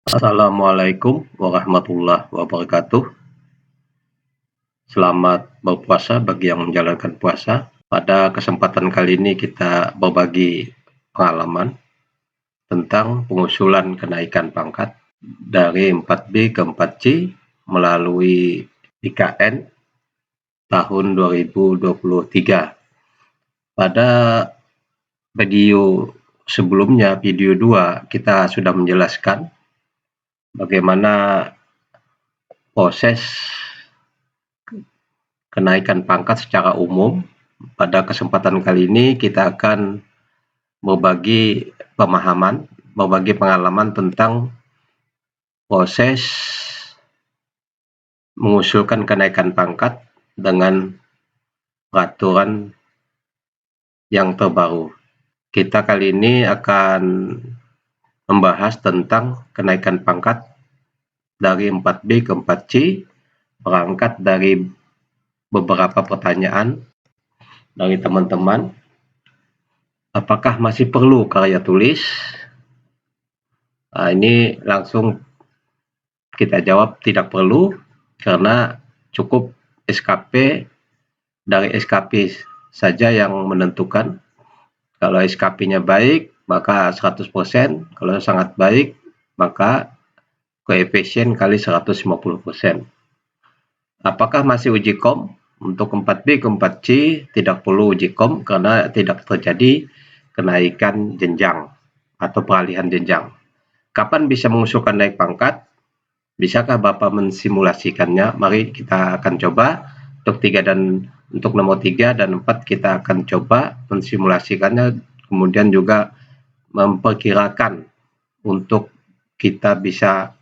Assalamualaikum warahmatullahi wabarakatuh. Selamat berpuasa bagi yang menjalankan puasa. Pada kesempatan kali ini kita berbagi pengalaman tentang pengusulan kenaikan pangkat dari 4B ke 4C melalui IKN tahun 2023. Pada video sebelumnya, video 2, kita sudah menjelaskan bagaimana proses kenaikan pangkat secara umum. Pada kesempatan kali ini kita akan berbagi pengalaman tentang proses mengusulkan kenaikan pangkat dengan peraturan yang terbaru. Kita kali ini akan membahas tentang kenaikan pangkat dari 4B ke 4C, berangkat dari beberapa pertanyaan dari teman-teman. Apakah masih perlu karya tulis? Ini langsung kita jawab tidak perlu, karena cukup SKP. Dari SKP saja yang menentukan. Kalau SKP-nya baik, maka 100%. Kalau sangat baik, maka koefisien kali 150%. Apakah masih uji kom? Untuk 4B ke 4C tidak perlu uji kom karena tidak terjadi kenaikan jenjang atau peralihan jenjang. Kapan bisa mengusulkan naik pangkat? Bisakah Bapak mensimulasikannya? Mari kita akan coba. Untuk nomor 3 dan 4 kita akan coba mensimulasikannya, kemudian juga memperkirakan untuk kita bisa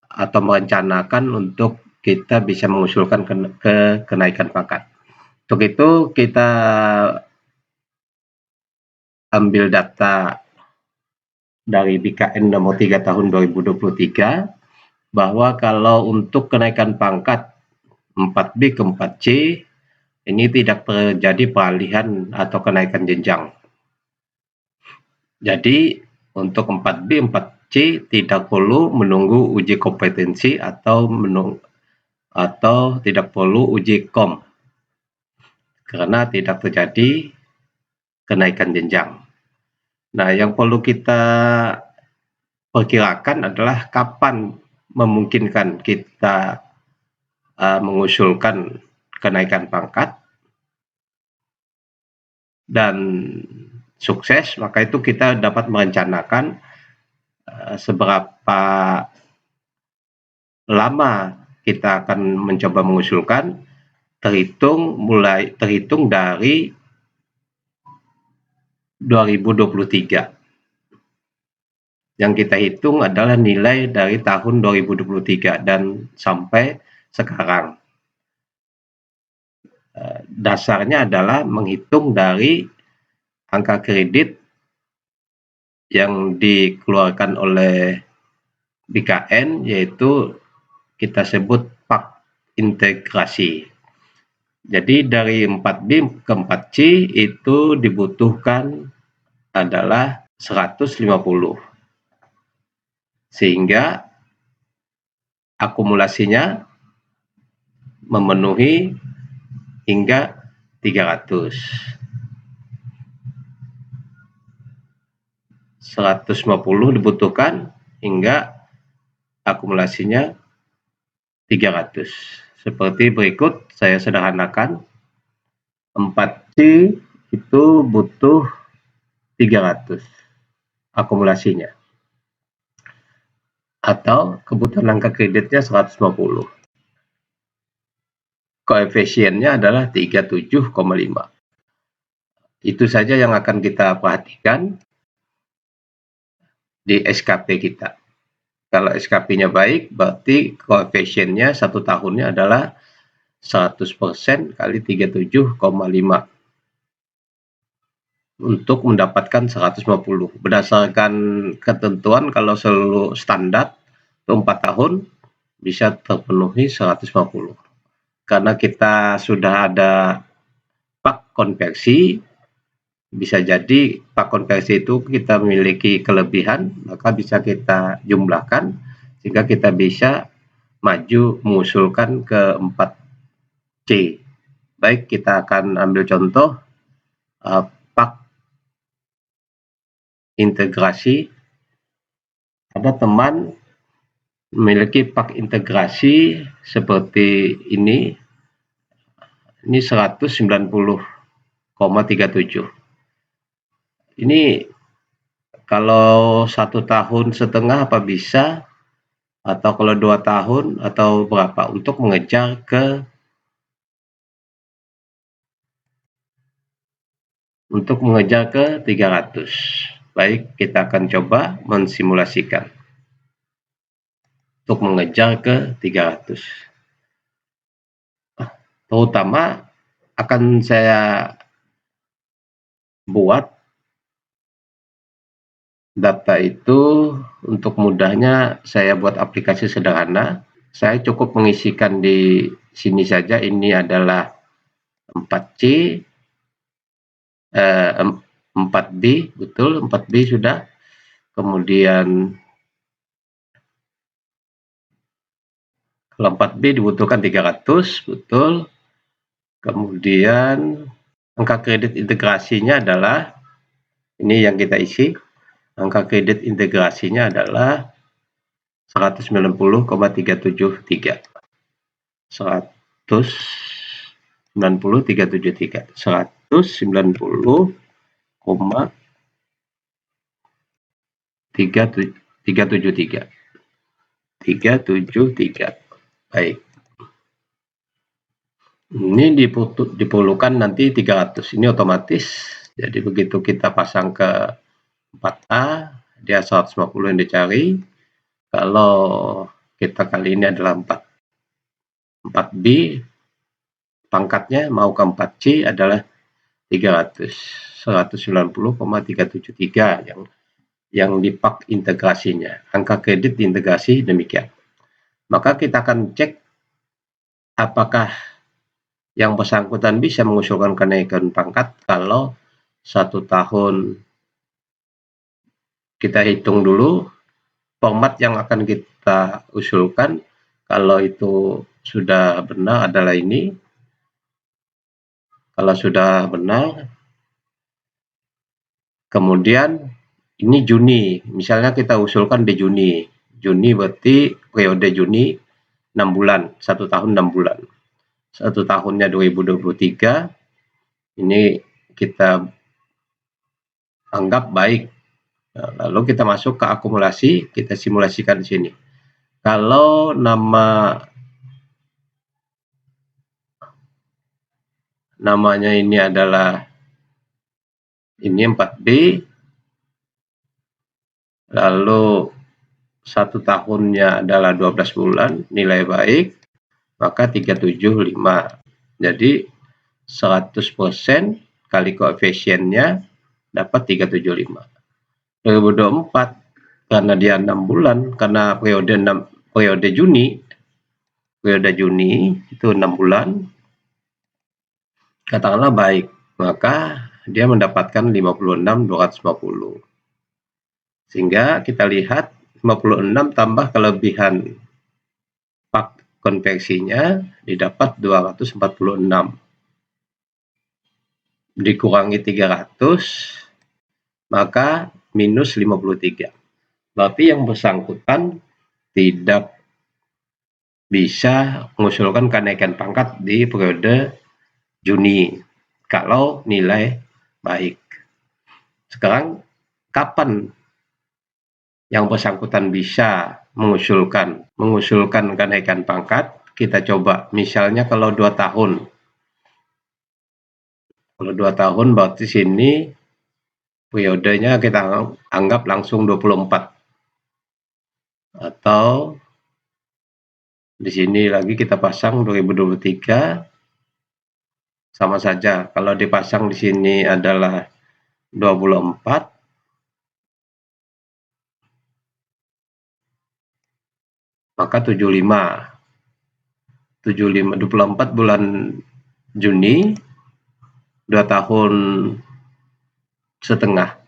atau merencanakan untuk kita bisa mengusulkan kenaikan pangkat. Untuk itu kita ambil data dari BKN nomor 3 tahun 2023, bahwa kalau untuk kenaikan pangkat 4B ke 4C ini tidak terjadi peralihan atau kenaikan jenjang. Jadi untuk 4B 4C tidak perlu menunggu uji kompetensi atau tidak perlu uji kom, karena tidak terjadi kenaikan jenjang. Nah, yang perlu kita perkirakan adalah kapan memungkinkan kita mengusulkan kenaikan pangkat dan sukses. Maka itu kita dapat merencanakan seberapa lama kita akan mencoba mengusulkan, terhitung dari 2023. Yang kita hitung adalah nilai dari tahun 2023 dan sampai sekarang. Dasarnya adalah menghitung dari angka kredit yang dikeluarkan oleh BKN, yaitu kita sebut pak integrasi. Jadi dari 4B ke 4C itu dibutuhkan adalah 150, sehingga akumulasinya memenuhi hingga 300. 150 dibutuhkan hingga akumulasinya 300. Seperti berikut, saya sederhanakan. 4C itu butuh 300 akumulasinya, atau kebutuhan angka kreditnya 150. Koefisiennya adalah 37,5. Itu saja yang akan kita perhatikan di SKP kita. Kalau SKP-nya baik, berarti koefisiennya 1 tahunnya adalah 100% kali 37,5 untuk mendapatkan 150. Berdasarkan ketentuan, kalau seluruh standar itu 4 tahun bisa terpenuhi 150. Karena kita sudah ada pak konversi, Bisa jadi pak konversi itu kita memiliki kelebihan, maka bisa kita jumlahkan sehingga kita bisa maju mengusulkan ke 4C. Baik, kita akan ambil contoh pak integrasi. Ada teman memiliki pak integrasi seperti ini 190,37. Ini kalau 1,5 tahun apa bisa, atau kalau 2 tahun atau berapa untuk mengejar ke 300. Baik, kita akan coba mensimulasikan untuk mengejar ke 300. Terutama akan saya buat data itu untuk mudahnya saya buat aplikasi sederhana. Saya cukup mengisikan di sini saja, ini adalah 4C, 4B, betul, 4B sudah. Kemudian kalau 4B dibutuhkan 300, betul. Kemudian angka kredit integrasinya adalah, ini yang kita isi, angka kredit integrasinya adalah 190,373. 190,373. 190,373. 373. Baik. Ini diperlukan nanti 300. Ini otomatis. Jadi begitu kita pasang ke 4A, dia 150 yang dicari. Kalau kita kali ini adalah 4B, pangkatnya mau ke 4C adalah 300. 190,373 yang dipak integrasinya. Angka kredit integrasi demikian. Maka kita akan cek apakah yang bersangkutan bisa mengusulkan kenaikan pangkat. Kalau 1 tahun, kita hitung dulu format yang akan kita usulkan. Kalau itu sudah benar adalah ini. Kalau sudah benar, kemudian ini Juni, misalnya kita usulkan di Juni. Juni berarti periode Juni 6 bulan, 1 tahun 6 bulan. 1 tahunnya 2023, ini kita anggap baik. Lalu kita masuk ke akumulasi, kita simulasikan di sini. Kalau namanya ini adalah ini 4B, lalu 1 tahunnya adalah 12 bulan, nilai baik, maka 375. Jadi 100% kali koefisiennya dapat 375. 2024 karena dia 6 bulan, karena periode Juni itu 6 bulan, katakanlah baik, maka dia mendapatkan 56.250. Sehingga kita lihat 56 tambah kelebihan pak konversinya didapat 246. Dikurangi 300, maka minus 53. Berarti yang bersangkutan tidak bisa mengusulkan kenaikan pangkat di periode Juni kalau nilai baik. Sekarang kapan yang bersangkutan bisa mengusulkan kenaikan pangkat? Kita coba, misalnya kalau 2 tahun. Kalau 2 tahun berarti sini periodenya kita anggap langsung 24. Atau di sini lagi kita pasang 2023, sama saja. Kalau dipasang di sini adalah 24, maka 75. 24 bulan Juni, 2 tahun setengah.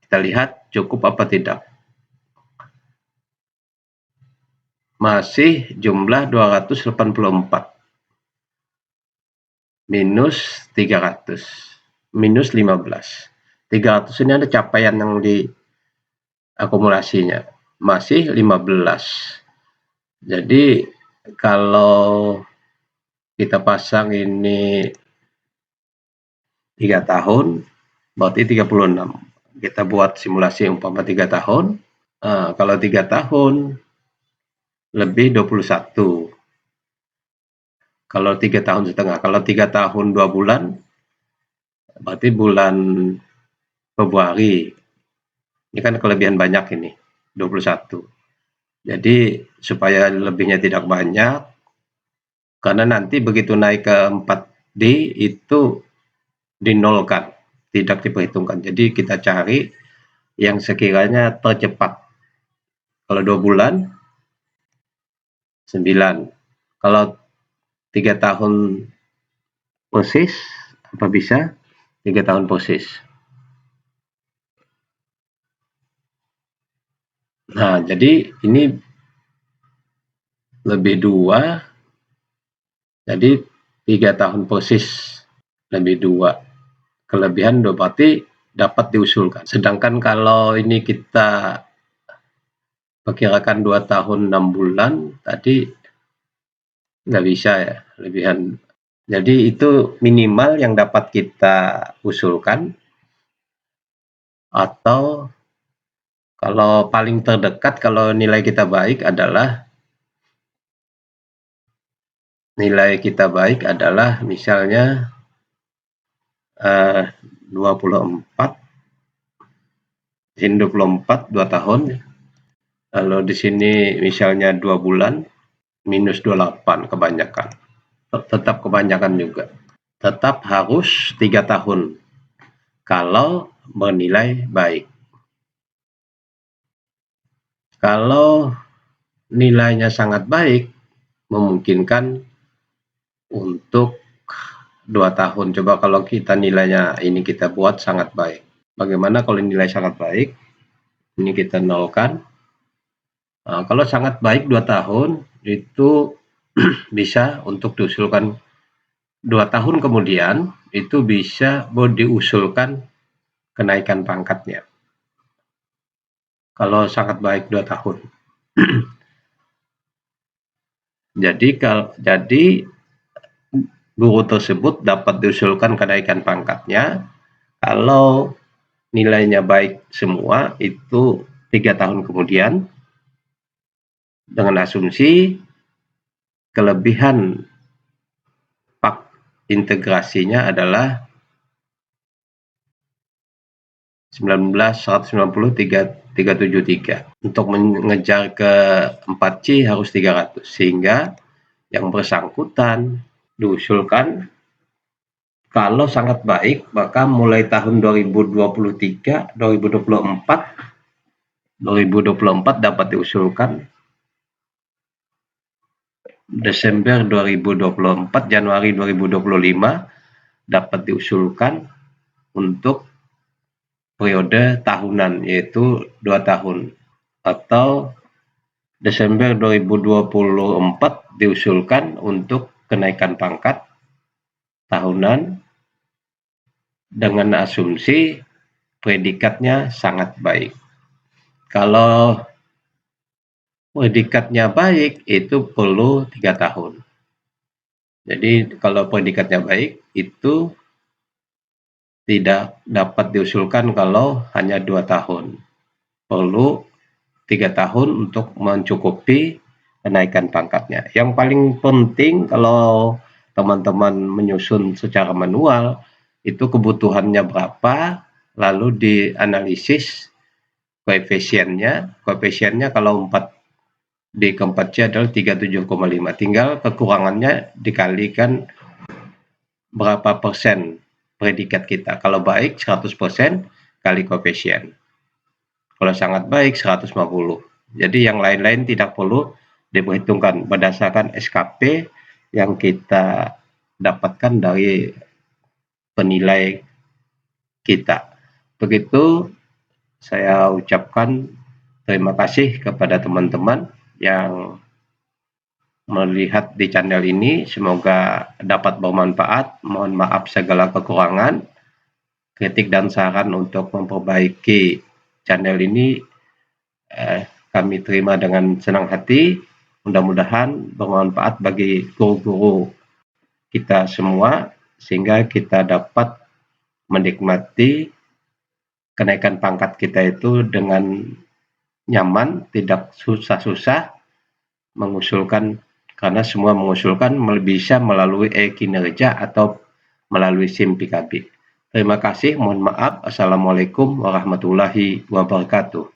Kita lihat cukup apa tidak. Masih jumlah 284. Minus 300. Minus 15. 300 ini ada capaian yang di akumulasinya. Masih 15. Jadi kalau kita pasang ini 3 tahun, berarti 36. Kita buat simulasi umpama 3 tahun. Kalau 3 tahun, lebih 21. Kalau 3 tahun setengah. Kalau 3 tahun 2 bulan, berarti bulan Februari. Ini kan kelebihan banyak ini, 21. Jadi supaya lebihnya tidak banyak, karena nanti begitu naik ke 4D itu dinolkan, tidak diperhitungkan. Jadi kita cari yang sekiranya tercepat. Kalau 2 bulan, 9. Kalau 3 tahun persis, apa bisa? 3 tahun persis. Nah, jadi ini lebih 2, jadi 3 tahun persis lebih 2. Kelebihan 2 berarti dapat diusulkan. Sedangkan kalau ini kita perkirakan 2 tahun 6 bulan, tadi nggak bisa ya, lebihan. Jadi itu minimal yang dapat kita usulkan, atau kalau paling terdekat kalau nilai kita baik adalah misalnya 24. Di sini 24 2 tahun. Kalau di sini misalnya 2 bulan, minus 28 kebanyakan. Tetap kebanyakan juga. Tetap harus 3 tahun kalau bernilai baik. Kalau nilainya sangat baik, memungkinkan untuk 2 tahun. Coba kalau kita nilainya ini kita buat sangat baik. Bagaimana kalau nilai sangat baik? Ini kita nolkan. Kalau sangat baik 2 tahun, itu bisa untuk diusulkan 2 tahun kemudian, itu bisa diusulkan kenaikan pangkatnya. Kalau sangat baik 2 tahun. Jadi guru tersebut dapat diusulkan kenaikan pangkatnya kalau nilainya baik semua itu 3 tahun kemudian, dengan asumsi kelebihan pak integrasinya adalah 19373. Untuk mengejar ke 4C harus 300, sehingga yang bersangkutan diusulkan kalau sangat baik, maka mulai tahun 2023, 2024 dapat diusulkan. Desember 2024, Januari 2025 dapat diusulkan untuk periode tahunan, yaitu 2 tahun. Atau Desember 2024 diusulkan untuk kenaikan pangkat tahunan dengan asumsi predikatnya sangat baik. Kalau predikatnya baik, itu perlu 3 tahun. Jadi kalau predikatnya baik, itu tidak dapat diusulkan kalau hanya 2 tahun. Perlu 3 tahun untuk mencukupi kenaikan pangkatnya. Yang paling penting kalau teman-teman menyusun secara manual, itu kebutuhannya berapa, lalu dianalisis koefisiennya. Koefisiennya kalau 4D ke 4C adalah 37,5. Tinggal kekurangannya dikalikan berapa persen predikat kita. Kalau baik 100% kali koefisien. Kalau sangat baik 150. Jadi yang lain-lain tidak perlu diperhitungkan berdasarkan SKP yang kita dapatkan dari penilai kita. Begitu saya ucapkan terima kasih kepada teman-teman yang melihat di channel ini, semoga dapat bermanfaat. Mohon maaf segala kekurangan, kritik dan saran untuk memperbaiki channel ini kami terima dengan senang hati. Mudah-mudahan bermanfaat bagi guru-guru kita semua, sehingga kita dapat menikmati kenaikan pangkat kita itu dengan nyaman, tidak susah-susah mengusulkan, karena semua mengusulkan bisa melalui e-kinerja atau melalui SIM PKB. Terima kasih, mohon maaf. Assalamualaikum warahmatullahi wabarakatuh.